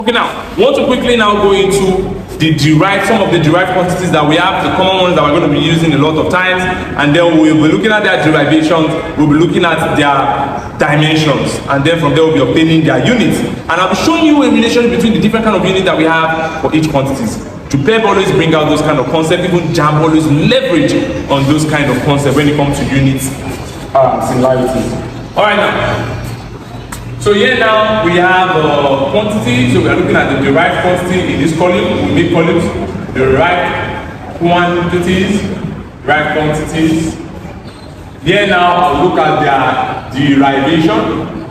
Okay, now, we want to quickly now go into some of the derived quantities that we have, the common ones that we're going to be using a lot of times, and then we'll be looking at their derivations, we'll be looking at their dimensions, and then from there we'll be obtaining their units. And I'll be showing you a relation between the different kind of units that we have for each quantities. JUPEB always bring out those kind of concepts, even Jamb always leverage on those kind of concepts when it comes to units similarities. Alright now. So here now we have quantity, so we are looking at the derived quantity in this column. We make columns, derived quantities, Here now I'll look at their derivation,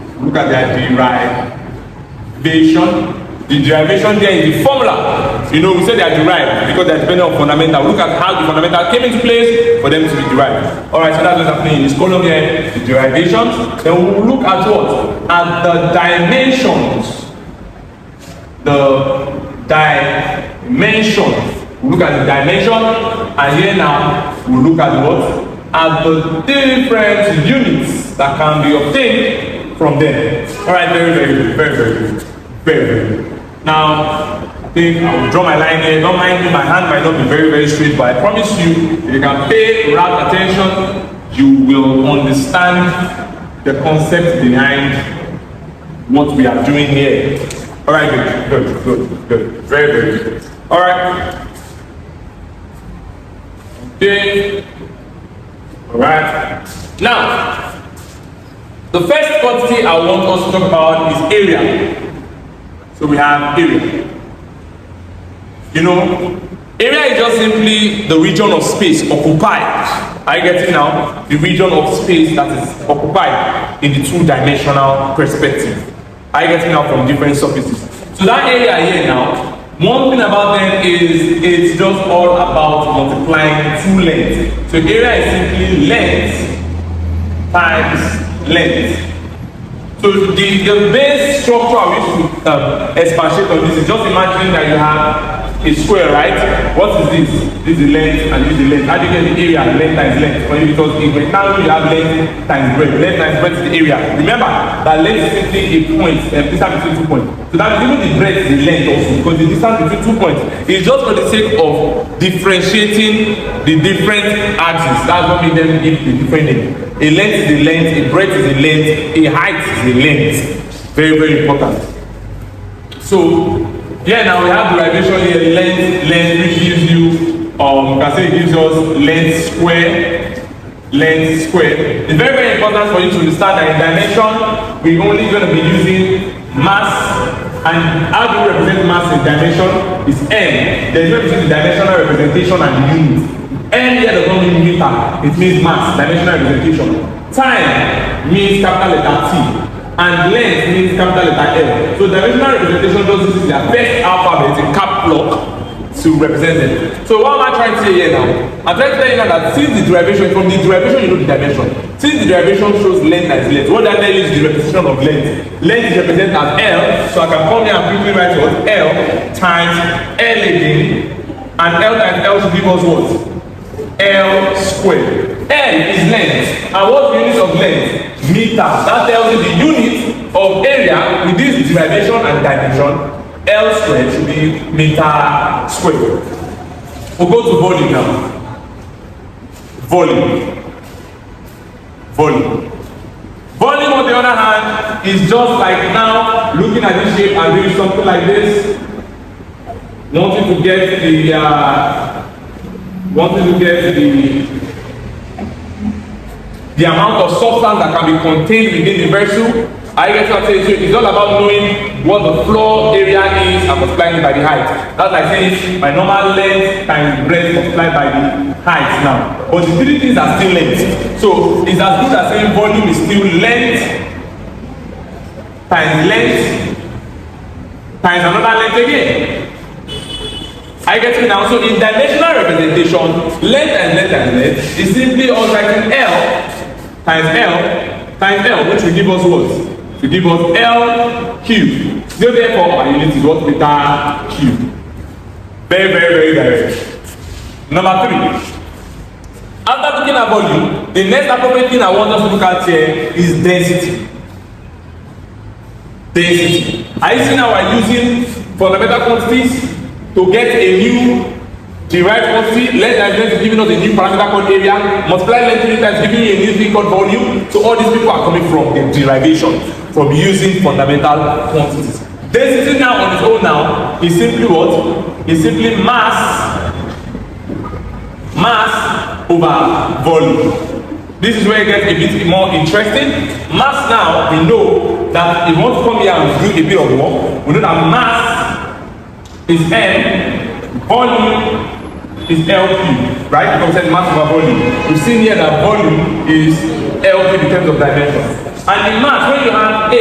The derivation there is the formula. You know, we say they are derived because they are dependent on fundamental. Look at how the fundamental came into place for them to be derived. Alright, so that's what's happening in this column here, the derivations. Then we will look at what? At the dimensions. We'll look at the dimension, and here now we'll look at what? At the different units that can be obtained from them. Alright, very good. Now, I think I will draw my line here. Don't mind me, my hand might not be very straight, but I promise you, if you can pay rapt attention, you will understand the concept behind what we are doing here. Alright, good. Very good. Alright. Okay. Alright. Now, the first quantity I want us to talk about is area. So we have area. You know, area is just simply the region of space occupied. Are you getting now? The region of space that is occupied in the two-dimensional perspective. Are you getting now from different surfaces? So that area here now, one thing about them is it's just all about multiplying two lengths. So area is simply length times length. So the base structure I wish to expatiate on this is just imagine that you have a square, right? What is this? This is the length and this is the length. How do you get the area? Length times length. Because in rectangle you have length times breadth. Length times breadth is the area. Remember that length is simply a point, distance between 2 points. So that means even the breadth is the length also, because the distance between 2 points is just for the sake of differentiating the different axes. That's what makes them give the different name. A length is the length, a breadth is the length, a height is the length. Very important. So yeah, now we have derivation here, length, which gives you, you can say it gives us length square. It's very important for you to understand that in dimension, we're only going to be using mass, and how do we represent mass in dimension? Is M. There's no between the dimensional representation and the unit. M here does not mean meter, it means mass, dimensional representation. Time means capital letter T. And length means capital letter L. So dimensional representation just uses their first alphabet in cap block to represent it. So what am I trying to say here now? I'm trying to tell you now that since the derivation, from the derivation you know the dimension. Since the derivation shows length as length, what that is the representation of length. Length is represented as L, so I can come here and quickly write what? L times L again, and L times L should give us what? L squared. L is length, and what's the unit of length? Meter. That tells you the unit of area with this derivation and dimension. L squared should be meter squared. We'll go to volume now. Volume. Volume on the other hand is just like now looking at this shape and doing something like this. Wanting to get the amount of substance that can be contained within the vessel. I get what I'm saying. So it's all about knowing what the floor area is and multiplying it by the height. That's like saying my normal length times breadth multiplied by the height now. But the three things are still length. So it's as good as saying volume is still length times another length again. I get it now. So in dimensional representation, length and length is simply all writing L times L, which will give us what? To give us L cubed. So therefore our unit is what? Meter cubed. Very direct. Number 3. After looking at volume, the next appropriate thing I want us to look at here is density. Are you seeing how we're using fundamental quantities to get a new derived quantity. Length times length is giving us a new parameter called area. Multiply length 3 times giving you a new thing called volume. So all these people are coming from the derivation, from using fundamental quantities. Density now on its own now is simply what? Is simply mass over volume. This is where it gets a bit more interesting. Mass now, we know that if we want to come here and do a bit of work, we know that mass is M, volume is LQ, right? Because we said mass over volume. We've seen here that volume is LQ in terms of dimension. And in mass, when you have A,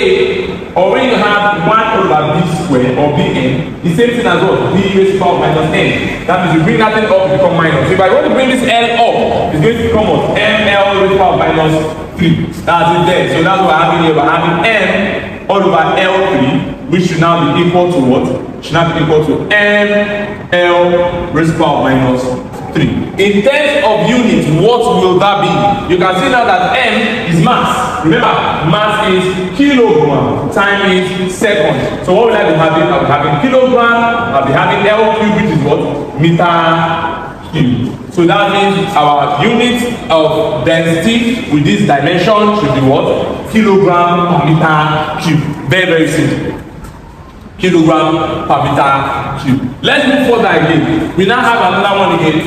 or when you have 1 over B squared or Bn, the same thing as what? B raised to the power minus n. That means you bring that thing up, it become minus. So if I want to bring this L up, it's going to become what? ML raised to the power minus 3. That's it there. So that's what we're having here. We're having M all over L3, which should now be equal to what? Should now be equal to ML raised to the power minus 3. In terms of units, what will that be? You can see now that M is mass. Remember, mass is kilogram, time is second. So what will I be having? I'll be having kilogram, I'll be having L cube, which is what? Meter cube. So that means our unit of density with this dimension should be what? Kilogram per meter cube. Very, very simple. Kilogram per meter cube. Let's move further again. We now have another one again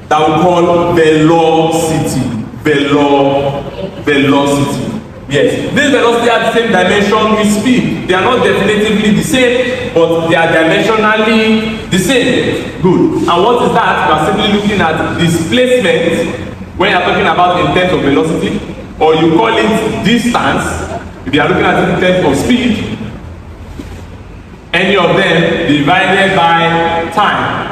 that we call velocity. Velocity. Yes, this velocity are the same dimension with speed. They are not definitively the same, but they are dimensionally the same. Good. And what is that? We are simply looking at displacement when you are talking about in terms of velocity, or you call it distance if you are looking at it in terms of speed. Any of them divided by time.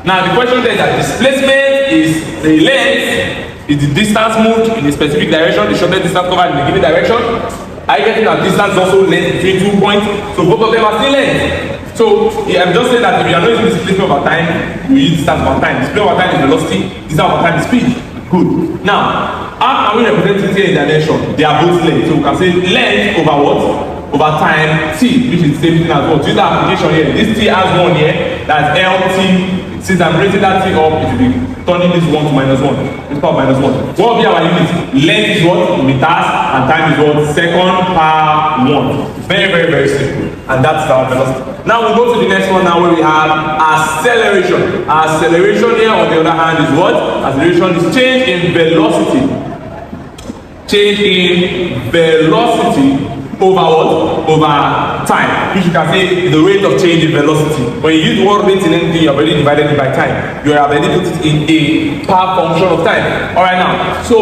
Now the question there is that displacement is the length, is the distance moved in a specific direction, the shortest distance covered in a given direction. I get that distance also length between 2 points, so both of them are still length. So yeah, I'm just saying that if you are not using displacement over time, you use distance over time. Displacement over time is velocity, distance over time is speed. Good. Now, how can we represent it here in dimension? They are both length, so we can say length over what? Over time t, which is the same thing as what? Use the application here. This t has 1 here, that's LT. Since I'm raising that t up, it will be turning this 1 to minus 1. This power minus 1. What will be our unit? Length is what? Meters, and time is what? Second per 1. Very, very, very simple. And that's our velocity. Now we'll go to the next one now where we have acceleration. Acceleration here on the other hand is what? Acceleration is change in velocity. Change in velocity over what? Over time, which you can say the rate of change in velocity. When you use the word rate in anything, you have already divided it by time. You have already put it in a power function of time. Alright now, so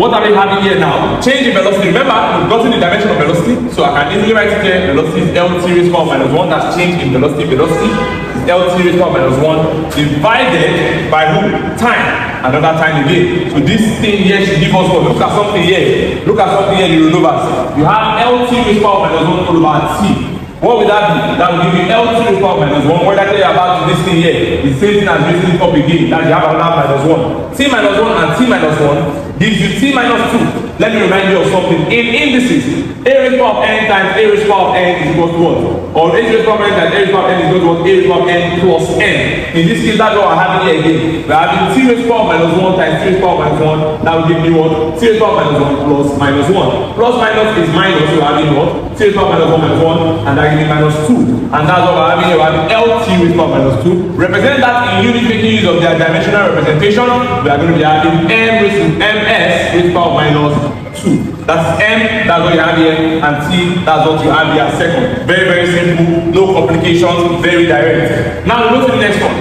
what are we having here now? Change in velocity. Remember, we've gotten the dimension of velocity, so I can easily write it here. Velocity is LT raised to the power minus 1. That's change in velocity. Velocity is LT raised to the power minus 1 divided by who? Time. Another time again. So this thing here should give us what? Look at something here. Look at something here, the renovers. You have LT raised to the power minus 1 all over T. What will that be? That will give you LT raised to the power minus 1. What I tell you about this thing here, the same thing as raising it up again. That you have another minus 1. T minus 1 and T minus 1 gives you T minus 2. Let me remind you of something. In indices, A raised to the power of n times A raised to the power of n is equal to what? Or A raised to the power of n times A raised to the power of n is equal to what? A raised to the power of n plus n. In this case, that's what we're having here again. We're having T raised to the power of minus 1 times T raised to the power of minus 1. That will give me what? T raised to the power of minus 1 plus minus 1. Plus minus is minus, so we're having what? T raised to the power of minus 1 minus 1, and that gives me minus 2. And that's what we're having here. We're having LT raised to the power of minus 2. Represent that in unit making use of their dimensional representation. We are going to be having M raised to MS raised to the power of minus 2. That's M, that's what you have here, and T, that's what you have here second. Very, very simple, no complications, very direct. Now we go to the next one.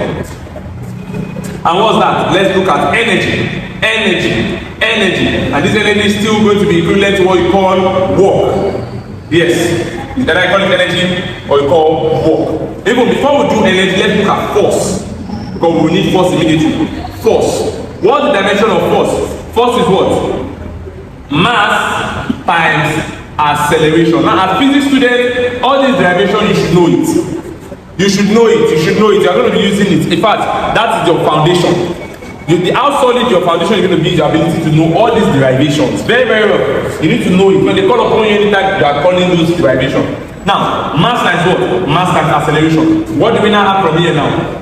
And what's that? Let's look at energy. Energy. And this energy is still going to be equivalent to what you call work. Yes. Either I call it energy or you call work. Even before we do energy, let's look at force. Because we need force immediately. Force. What's the dimension of force? Force is what? Mass times acceleration. Now, as physics student, all this derivation you should know it. You should know it. You are going to be using it. In fact, that is your foundation. How solid your foundation is going to be is your ability to know all these derivations. Very, very well. You need to know it. When they call upon you anytime, you are calling those derivations. Now, mass times what? Mass times acceleration. What do we now have from here now?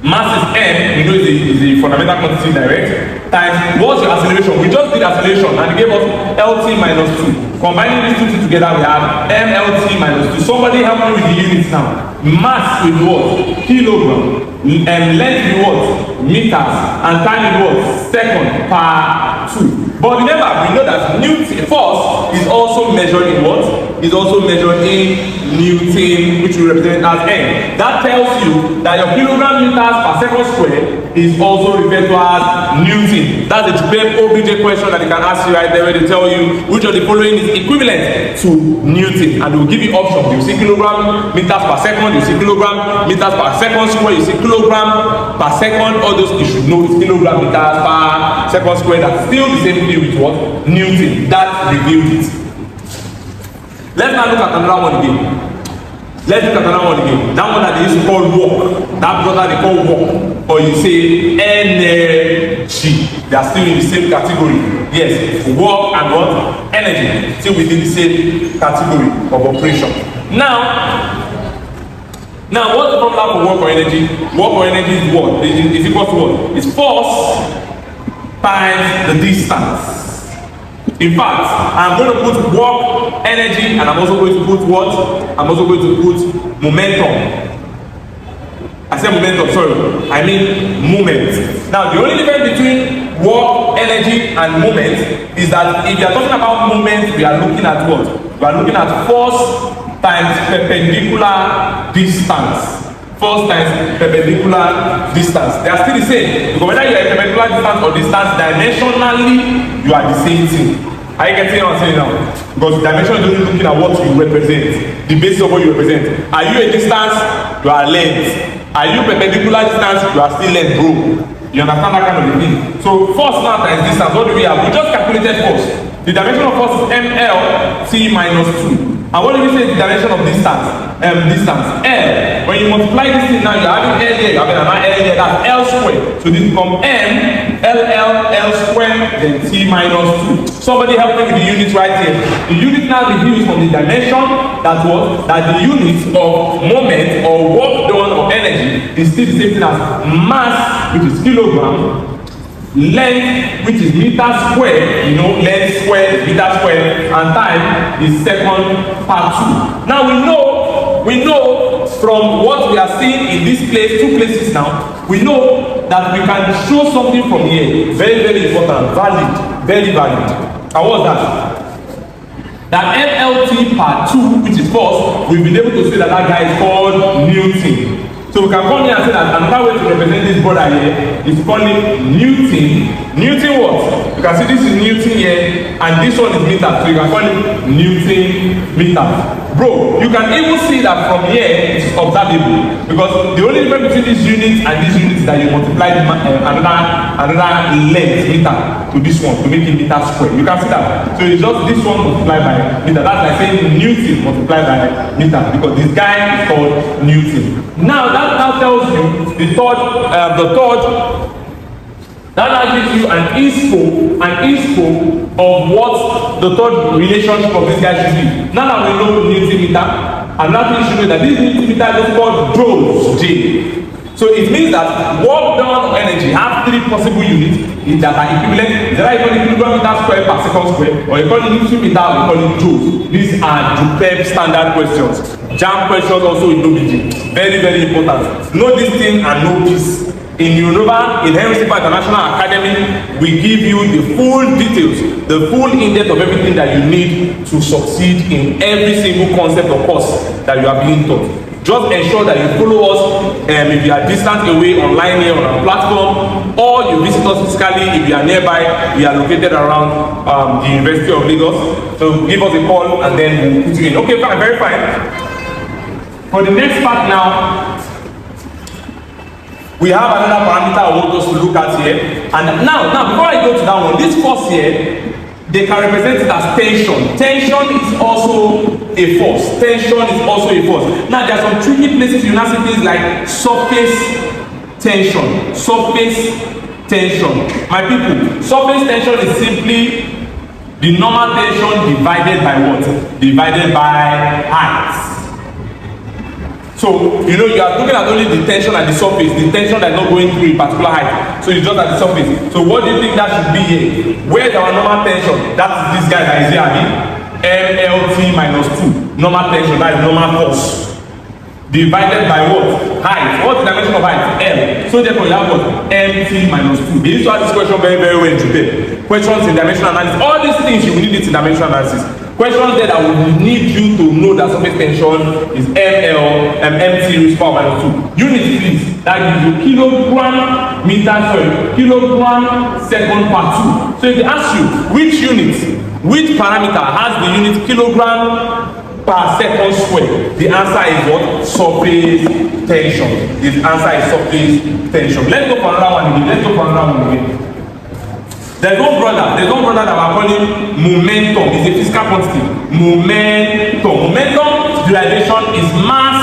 Mass is m, we know is the fundamental quantity direct, times what's your acceleration? We just did acceleration and it gave us LT minus 2. Combining these two things together, we have MLT minus 2. Somebody help me with the units now. Mass with what? Kilogram. And length with what? Meters. And time with what? Second per 2. But remember, we know that Newton force is also measured in what? Is also measured in Newton, which we represent as N. That tells you that your kilogram meters per second square is also referred to as Newton. That's a Jupeb OBJ question that they can ask you right there where they tell you which of the following is equivalent to Newton. And they will give you options. You see kilogram meters per second, you see kilogram meters per second square, you see kilogram per second, all those you should know is kilogram meters per second square. That's still the same thing with what? Newton. That revealed it. Let's now look at another one again. Let's look at another one again. That one that they used to call walk. That brother they call walk. Or you say energy. They are still in the same category. Yes, work and what? Energy. Still within the same category of operation. Now what's the formula for work or energy? Work or energy is what? Is equal to what? It's force times the distance. In fact, I'm going to put work, energy, and I'm also going to put what? I'm also going to put momentum. I said momentum, sorry. I mean moment. Now, the only difference between work, energy, and moment is that if you are talking about moment, we are looking at what? We are looking at force times perpendicular distance. Force times perpendicular distance. They are still the same. Because whether you are perpendicular distance or distance, dimensionally, you are the same thing. Are you getting what I'm saying now? Because dimension is only looking at what you represent, the basis of what you represent. Are you a distance? You are length. Are you perpendicular distance? You are still length, bro. You understand that kind of thing? So force now times distance. What do we have? We just calculated force. The dimension of force is MLT minus 2. And what do we say the dimension of distance? Distance L. When you multiply this thing now, you're having L here, you're having another L here, that's L squared. So this becomes L squared, then T minus 2. Somebody help me with the units right here. The unit now reveals from the dimension that what? That the unit of moment or work done or energy is still the same thing as mass, which is kilogram, length, which is meter squared, you know, length squared, meter squared, and time is second per 2. Now we know from what we are seeing in this place, two places now, we know that we can show something from here. Very, very important, valid, very valid. And what's that? That MLT per 2, which is force, we've been able to say that that guy is called Newton. So we can come here and say that another way to represent this brother here is call it Newton. Newton what? You can see this is Newton here, and this one is meter. So you can call it Newton meter. Bro, you can even see that from here it's observable, because the only difference between these units and these units is that you multiply another length meter to this one to make it meter square. You can see that. So it's just this one multiplied by meter. That's like saying Newton multiplied by meter, because this guy is called Newton. Now that now tells you the third. That now gives you an inspo of what the third relationship of this guy should be. Now that we know Newton meter, another thing you should know that this Newton meter is called joules, J. So it means that work done or energy have three possible units that are equivalent. Either you call it kilogram meter square per second square, or you call it Newton meter, or you call it joules. These are Jupeb standard questions. Jamb questions also in OBJ. Very, very important. Know this thing and know this. In Unova, in Henry Simple International Academy, we give you the full details, the full in-depth of everything that you need to succeed in every single concept or course that you are being taught. Just ensure that you follow us if you are distant away online here on our platform, or you visit us physically if you are nearby. We are located around the University of Lagos. So give us a call and then we'll put you in. Okay, fine, very fine. For the next part now, we have another parameter I want us to look at here. And now before I go to that one, this force here, they can represent it as tension. Tension is also a force. Tension is also a force. Now there are some tricky places you now see things like surface tension. Surface tension. My people, surface tension is simply The normal tension divided by what? Divided by height. So, you know, you are looking at only the tension at the surface, the tension that is not going through a particular height. So, it's just at the surface. So, what do you think that should be here? Where is our normal tension? That is this guy that is here, I mean, MLT minus 2. Normal tension, that is normal force. Divided by what? Height. What's the dimension of height? L. So, therefore, you have what? MT minus 2. They used to ask this question very, very well in Jupeb. Questions in dimensional analysis. All these things you will need it in dimensional analysis. Questions there that will need you to know that surface tension is MT raised to power minus 2. Unit, please. That gives you kilogram second per 2. So if they ask you which unit, which parameter has the unit kilogram per second square, the answer is what? Surface tension. The answer is surface tension. Let's go for another one again. There's one brother that we're calling momentum. It's a physical quantity. Momentum derivation is mass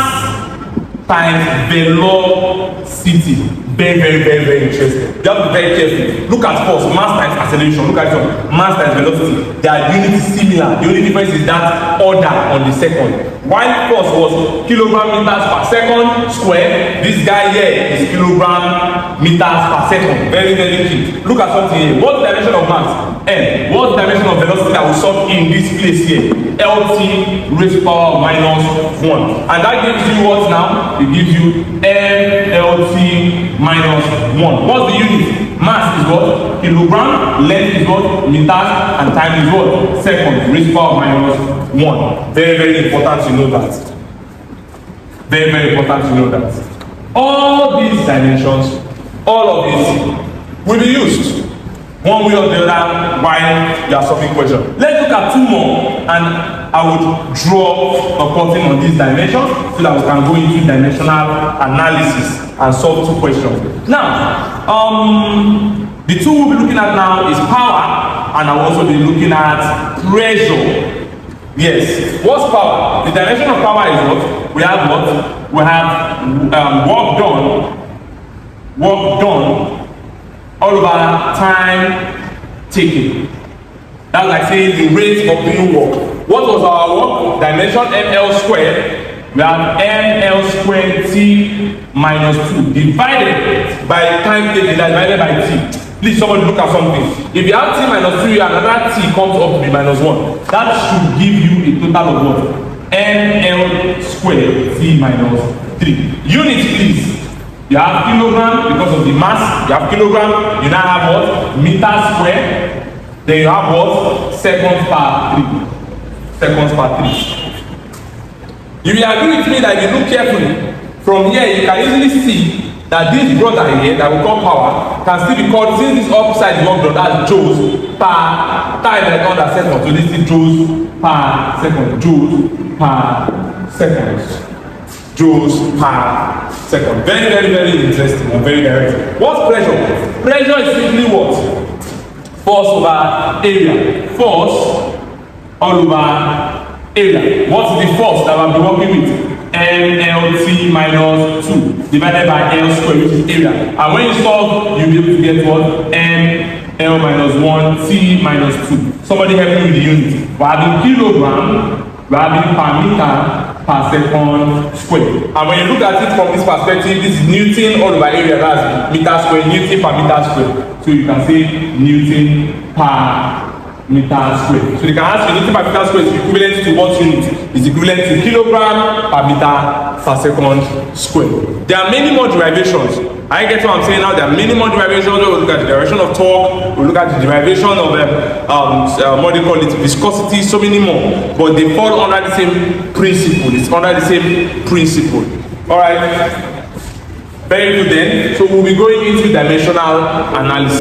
times velocity. Very interesting. You have to be very careful. Look at force, mass times acceleration. Look at it, mass times velocity. They are units similar. The only difference is that order on the second. While force was kilogram meters per second square, this guy here is kilogram meters per second. Very key. Look at something here. What's the dimension of mass? M. What's the dimension of velocity that will solve in this place here? LT raised to power minus 1. And that gives you what now? It gives you MLT minus 1. What's the unit? Mass is what? Kilogram. Length is what? Meters. And time is what? Second. Raised to power minus 1. Very important to know that. Very important to know that. All these dimensions, all of this will be used one way or the other while you are solving questions. Let's look at two more, and I would draw a curtain on this dimension so that we can go into dimensional analysis and solve two questions. Now, the two we'll be looking at now is power, and I'll also be looking at pressure. Yes, what's power? The dimension of power is what? We have what? We have work done all over time taken. That's like saying the rate of doing work. What was our work? Dimension ml squared. We have ml squared t minus 2 divided by time taken, divided by t. Please, somebody look at something. If you have t minus 3 and another t comes up to be minus 1, that should give you a total of what? ml squared t minus 3. Units, please. You have kilogram because of the mass. You have kilogram. You now have what? Meter square. Then you have what? Seconds per 3. Seconds per 3. You will agree with me that if you look carefully, from here you can easily see that this brother here that we call power can still be called, since this upside work done, that's joules per time like under second. So this is joules per second. Joules per second. Joules per second. Very interesting and very direct. What's pressure? Pressure is simply what? Force over area. Force all over area. What's the force that I'll be working with? MLT minus 2 divided by L squared, which is area. And when you solve, you'll be able to get what? ML minus 1, T minus 2. Somebody help me with the unit. We're having kilogram, we're having per meter per second square. And when you look at it from this perspective, this is Newton all over area, that's meter square, Newton per meter square. So you can say Newton per meter square. So you can ask you Newton per meter square is equivalent to what unit? Is equivalent to kilogram per meter per second square. There are many more derivations. I get what I'm saying now. There are many more derivations. We'll look at the derivation of torque. We'll look at the derivation of what do you call it, viscosity. So many more, but they fall under the same principle. It's under the same principle. All right. Very good then. So we'll be going into dimensional analysis.